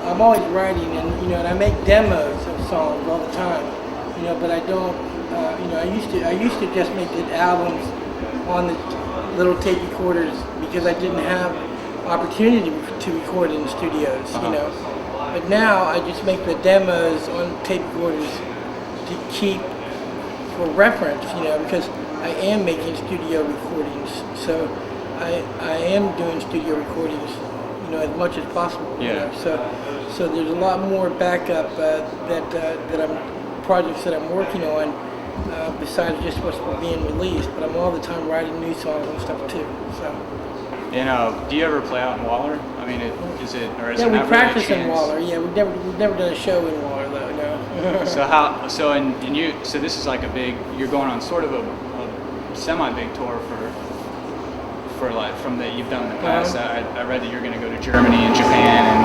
I'm always writing, and and I make demos of songs all the time, but I don't. I used to just make the albums on the little tape recorders because I didn't have opportunity to record in the studios, But now I just make the demos on tape recorders to keep for reference, because I am making studio recordings. So I am doing studio recordings, as much as possible. Yeah. So there's a lot more backup that I'm projects that I'm working on besides just what's being released. But I'm all the time writing new songs and stuff too. So. And do you ever play out in Waller? I mean, is it or is yeah, it we not practice really a in chance? Waller. Yeah, we've never done a show in Waller though. No. So this is like you're going on sort of a semi-big tour for like from that you've done in the past. I read that you're going to go to Germany and Japan and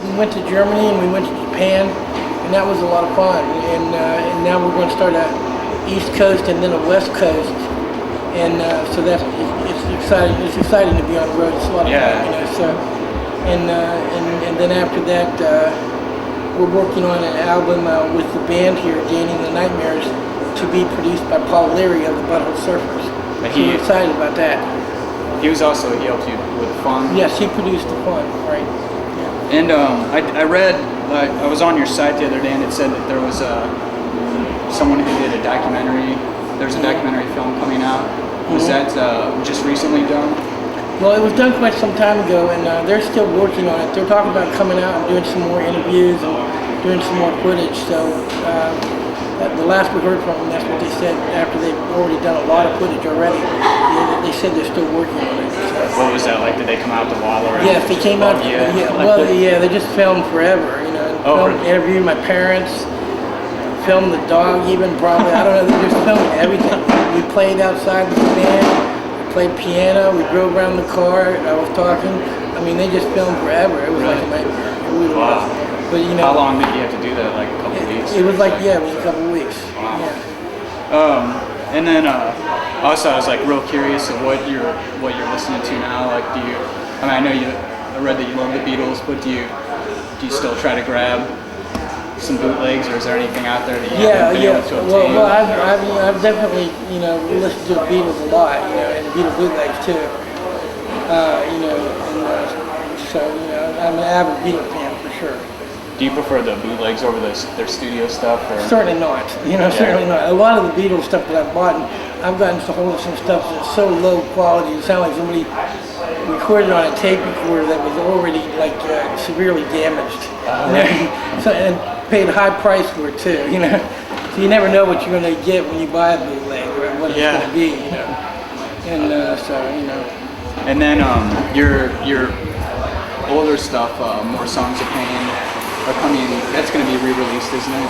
we went to Germany and we went to Japan, and that was a lot of fun. And now we're going to start a East Coast and then a West Coast, and so it's exciting. It's exciting to be on the road. It's a lot of fun, So and then after that, we're working on an album with the band here, Danny and the Nightmares, to be produced by Paul Leary of the Butthole Surfers. So we're excited about that. He helped you with the Fun? Yes, he produced the Fun, right. Yeah. And I read, I was on your site the other day, and it said that there was someone who did a documentary. There's a documentary film coming out. Was that just recently done? Well, it was done quite some time ago, and they're still working on it. They're talking about coming out and doing some more interviews and doing some more footage. So the last we heard from them, that's what they said after they've already done a lot of footage already. They said they're still working on it. So. What was that like? Did they come out to Waller? Yes, they came out. They just filmed forever. Interviewed my parents, filmed the dog even probably. I don't know. They just filmed everything. We played outside with the band. Played piano, we drove around the car, I was talking. I mean, they just filmed forever. It was like a nightmare. It really was. But how long did you have to do that? Like a couple weeks? It was like, it was a couple weeks. Wow. Yeah. And then also I was like real curious of what you're listening to now. Like, I read that you love the Beatles, but do you still try to grab some bootlegs, or is there anything out there that you haven't been able to obtain? Well, I've definitely listened to the Beatles a lot, and Beatles bootlegs too. So I'm an avid Beatles fan for sure. Do you prefer the bootlegs over their studio stuff? Or? Certainly not. Certainly not. A lot of the Beatles stuff that I've bought, I've gotten to hold of some stuff that's so low quality. It sounds like somebody recorded on a tape recorder that was already severely damaged. And paid a high price for it too, So you never know what you're going to get when you buy a bootleg or what it's going to be, And And then your older stuff, More Songs of Pain, are coming. That's going to be re-released, isn't it?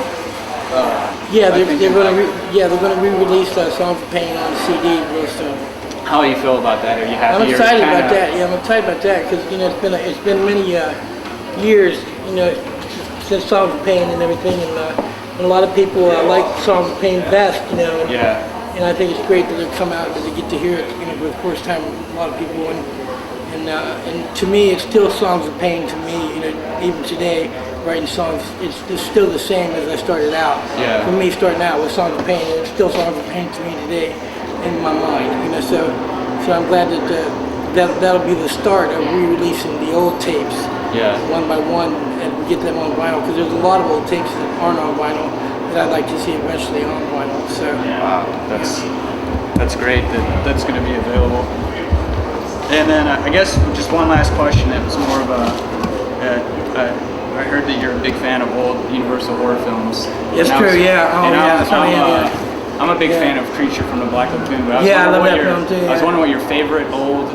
They're going to re-release Songs of Pain on CD real soon. How do you feel about that? Are you happy? I'm excited about that. Yeah, I'm excited about that because it's been many years, since Songs of Pain and everything, and a lot of people like Songs of Pain best, And I think it's great that they come out and they get to hear it, for the first time. A lot of people, and to me, it's still Songs of Pain. To me, even today, writing songs, it's still the same as I started out. Yeah. For me, starting out with Songs of Pain, and it's still Songs of Pain to me today, in my mind. So I'm glad that that'll be the start of re-releasing the old tapes. Yeah. One by one, and get them on vinyl, because there's a lot of old tapes that aren't on vinyl that I'd like to see eventually on vinyl. So wow, that's great that's going to be available. And then I guess just one last question. It was more of I heard that you're a big fan of old Universal horror films. It's true, yeah. I'm a big fan of Creature from the Black Lagoon. I love that film too. I was wondering what your favorite old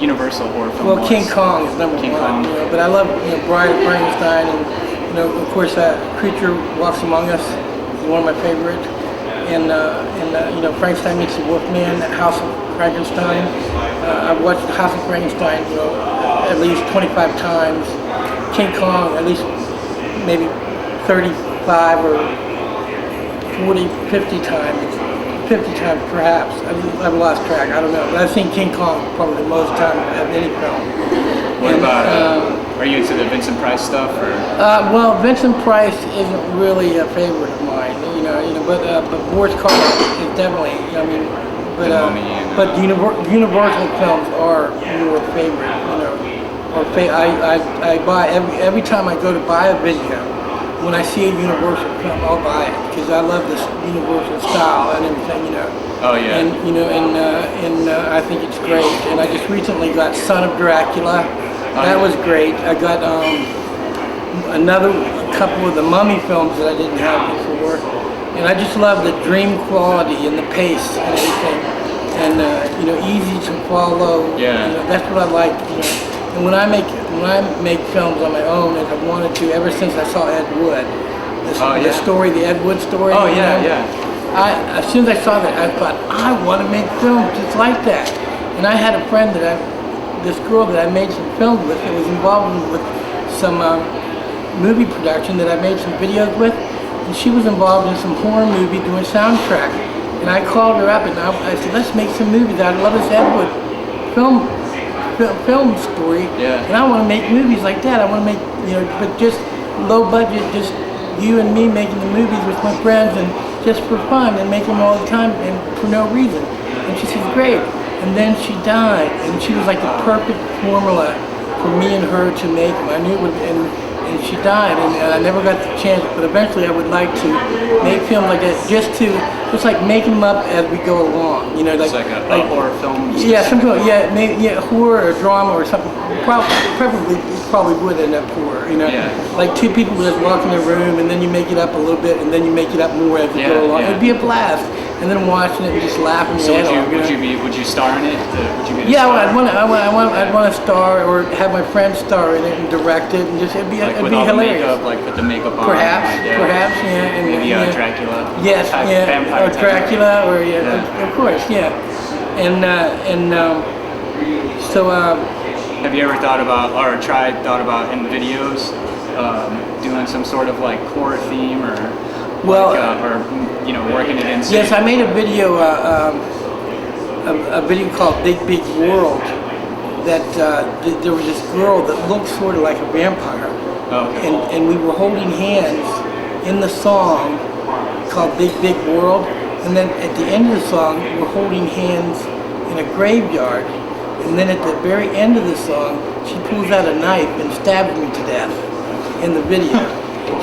Universal horror film was. Well, King Kong is number one. But I love Bride of Frankenstein, and of course Creature Walks Among Us is one of my favorite. And Frankenstein Meets the Wolfman, House of Frankenstein. I've watched House of Frankenstein at least 25 times. King Kong at least maybe 35 or 40, 50 times. 50 times perhaps. I've lost track. I don't know. But I've seen King Kong probably the most time of any film. What about? Are you into the Vincent Price stuff, or? Well, Vincent Price isn't really a favorite of mine. But Boris Karloff is definitely. I mean, but Universal films are more favorite. I buy every time I go to buy a video. When I see a Universal film, I'll buy it because I love this Universal style and everything. Oh yeah. And I think it's great. And I just recently got Son of Dracula. That was great. I got another couple of the Mummy films that I didn't have before, and I just love the dream quality and the pace and everything, and easy to follow. Yeah. That's what I like. And when I make films on my own, as I've wanted to ever since I saw Ed Wood, the story, the Ed Wood story. Oh yeah. As soon as I saw that, I thought I want to make films just like that. And I had a friend this girl that I made some films with, that was involved with some movie production that I made some videos with, and she was involved in some horror movie doing soundtrack. And I called her up and I said, let's make some movies. I love this Ed Wood film story, and I want to make movies like that. I want to make, but just low budget, just you and me making the movies with my friends and just for fun and make them all the time and for no reason. And she said, great. And then she died, and she was like the perfect formula for me and her to make them. I knew it would, and she died, and I never got the chance, but eventually I would like to make films like that, just like make them up as we go along, like a horror film. Yeah, something like, horror or drama or something. Probably would end up horror, like two people just walk in a room, and then you make it up a little bit, and then you make it up more as you go along. It'd be a blast. And then watching it and just laughing. So would you star in it? I'd want to star or have my friend star in it and direct it, and just it'd be hilarious. The makeup, like put the makeup on. Perhaps, yeah. And maybe Dracula. Yes, vampire or Dracula, or of course, yeah. So. Have you ever thought about in videos doing some sort of like horror theme or? Working it in. Yes, I made a video, a video called Big Big World. That there was this girl that looked sort of like a vampire, and we were holding hands in the song called Big Big World. And then at the end of the song, we're holding hands in a graveyard. And then at the very end of the song, she pulls out a knife and stabs me to death in the video.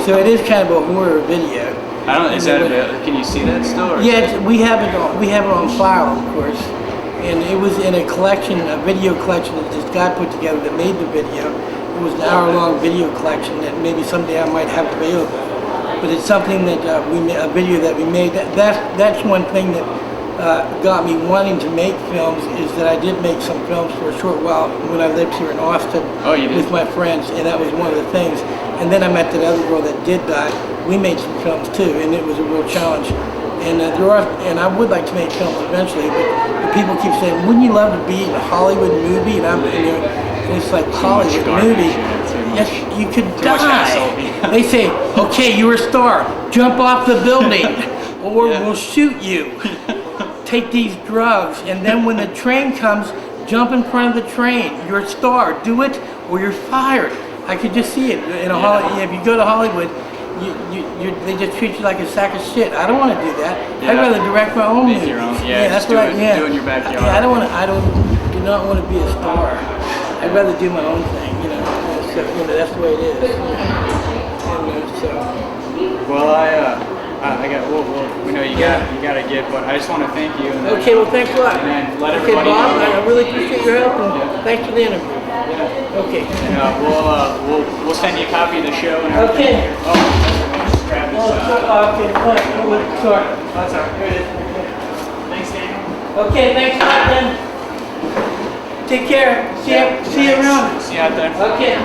So it is kind of a horror video. Can you see that still? Or yeah, we have it on file, of course, and it was in a video collection that this guy put together that made the video. It was an hour-long video collection that maybe someday I might have available. But it's something that a video that we made. That's one thing that got me wanting to make films, is that I did make some films for a short while when I lived here in Austin with my friends, and that was one of the things. And then I met that other girl that did die. We made some films too, and it was a real challenge. And I would like to make films eventually, but people keep saying, "Wouldn't you love to be in a Hollywood movie?" And it's like Hollywood movie. Yes, you could die. They say, "Okay, you're a star. Jump off the building, or we'll shoot you. Take these drugs, and then when the train comes, jump in front of the train. You're a star. Do it, or you're fired." I could just see it in a Hollywood. If you go to Hollywood, they just treat you like a sack of shit. I don't want to do that. I'd rather direct my own movies. That's what do it in your backyard. I do not want to be a star. I'd rather do my own thing. So that's the way it is. We know you got to get, but I just want to thank you. Okay, well, thanks a lot. And then let okay, everybody Bob, know. I really appreciate your help, and thanks for the interview. Okay. And we'll send you a copy of the show. And okay. Just grab this. Okay. Sorry. That's all right. Here it is. Thanks, Daniel. Okay. Thanks a lot, then. Take care. See you around. See you out there. Okay.